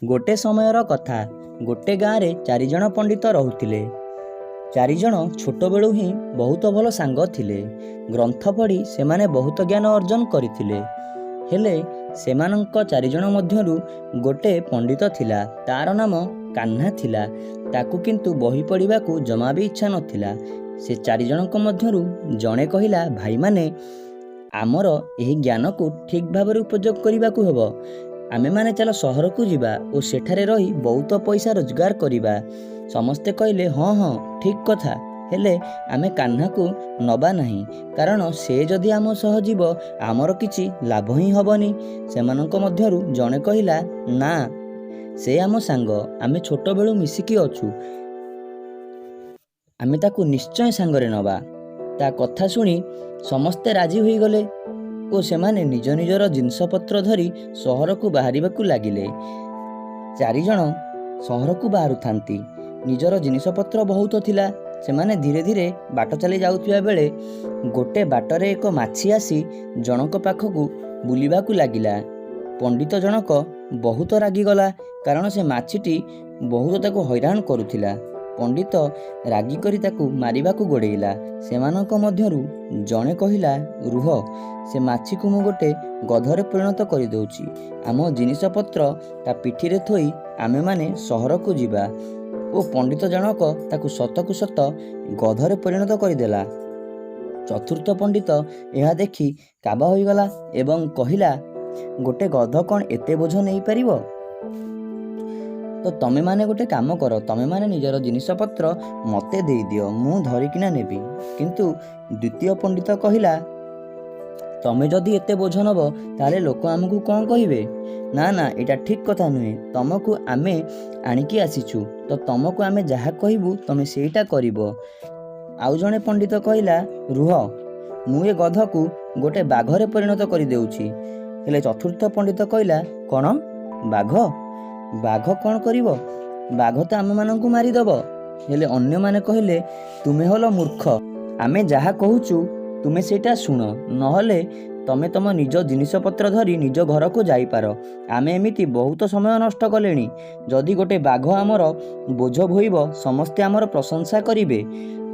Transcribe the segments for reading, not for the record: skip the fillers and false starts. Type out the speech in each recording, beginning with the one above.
गोटे समयर कथा गोटे गाँव रे चारिजण पंडित रहुथिले। चारिजण छोट बेलू ही बहुत भल सांग थिले। ग्रंथ पढ़ी सेमाने बहुत ज्ञान अर्जन करथिले। हेले सेमानंक चारिजण मध्यरु गोटे पंडित थिला, तार नाम कान्हा थिला। ताकू किंतु बही पढ़िबाकू जमा भी इच्छा नथिला। से चारिजणक मध्यरु जणे कहिला, भाई माने आमर एही ज्ञान को ठीक भाव उपयोग करने हेब। आमे माने चल सहर को जीवा और सेठारे रही बहुत पैसा रोजगार करिबा। समस्ते कहले हाँ हाँ ठीक कथा, हेले आमे कान्हा को नबा नहीं, कारण से जदि आम सह जीव आमर किछि लाभ ही हबनी। सेमानंक मध्यरु जणे कहिला, ना से आम सांग, आमे छोट बेलू मिसिकी अछु, आमे ताकू निश्चय सांगरे नबा। ता कथा शुणी समस्ते राजी होई गले और सेमाने निज निजर जिनसपत्र धरी सहर को बाहरिबाकू लागिले। चारिजण सहर को बाहरु थांती। निजर जिनिसपत्र बहुत थिला। सेमाने धीरे धीरे बाट चली जाउथिबा बेले गोटे बाटरे एक माछी आसी जनक पाखकू बुलिबाकू लागिला। पंडित जनक बहुत रागिगला, कारण से माछीटी बहुत ताकू हैरान करुथिला। पंडित रागी करी ताकू मारिबाकू गोड़ेइला। सेमानंक मध्यरु जणे कहिला, रुह से माछी को मु गोटे गधरे परिणत करि दउची। आम जिनिसपत्र ता पिठीरे थोई आमे माने सहर को जीवा। ओ पंडित जनक ताकू सतकू सत गधरे परिणत करिदेला। चतुर्थ पंडित यह देखि काबा होइगला एवं कहिला, गोटे गध कौन एते बोझ नहीं पारिबो? तो तमे माने गोटे काम कर, तमे माने निजर जिनिसपत्र मते देई दियो, मु धरिकिना नेबी। किंतु द्वितीय पंडित कहिला, तमे जदि एते बोझ नब ताले लोक आमको कौन कहिबे? ना ना एटा ठीक कथा नुहे, तमको आमे आनिकी आसीछु, तो तमको आमे जहा कहिबु तमे सेटा करिबो। आउ जणे पंडित कहिला, रुह मु ए गध को गोटे बाघरे परिणत करि देउछि। हेले चतुर्थ पंडित कहिला, कोन बाघ? बाघ कौन करिबो? बाघ तो आम मानंकु मारिदब। हेले अन्य माने कहिले, तुमे हलो मूर्ख, आमे जहा कहूचु तुमे सेटा शुण, नहले तमे तम निज जिनिसपत्र धरी निज घर को जाइपार। आमे एमिति बहुत समय नष्ट कलेनी। जदि गोटे बाघ आमर बोझ भोइब समस्ते आमर प्रशंसा करिबे।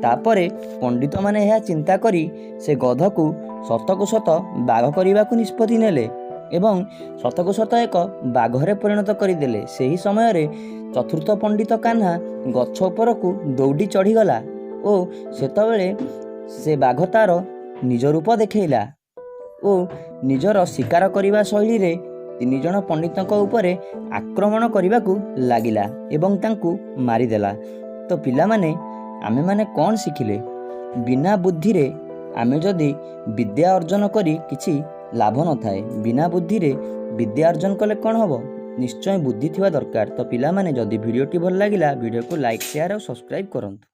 तापरे पंडित माने यह चिंता करी से गध को सतकु सत बाघ करने निष्पत्ति नेले एवं सतकु सत एक बाघरे परिणत करदेले। सेही समय रे चतुर्थ पंडित कान्हा गछ उपर को दौड़ी चढ़ीगला और सेतबेले से बाघ तार निज रूप देखैला और निजर शिकार करने शैली रे तीन जन पंडितक उपरे आक्रमण करने को लागिला एवं तांकू मारिदेला। तो पिला माने आमे माने कौन शिखिले? बिना बुद्धि रे आमे जदि विद्या अर्जन करी किछि लाभ न थाए। बिना बुद्धि रे विद्या अर्जन कले कौन हबो? निश्चय बुद्धि थिबा दरकार। तो पिला माने जदि वीडियोटी भल लागिला वीडियो को लाइक शेयर और सब्सक्राइब करंतु।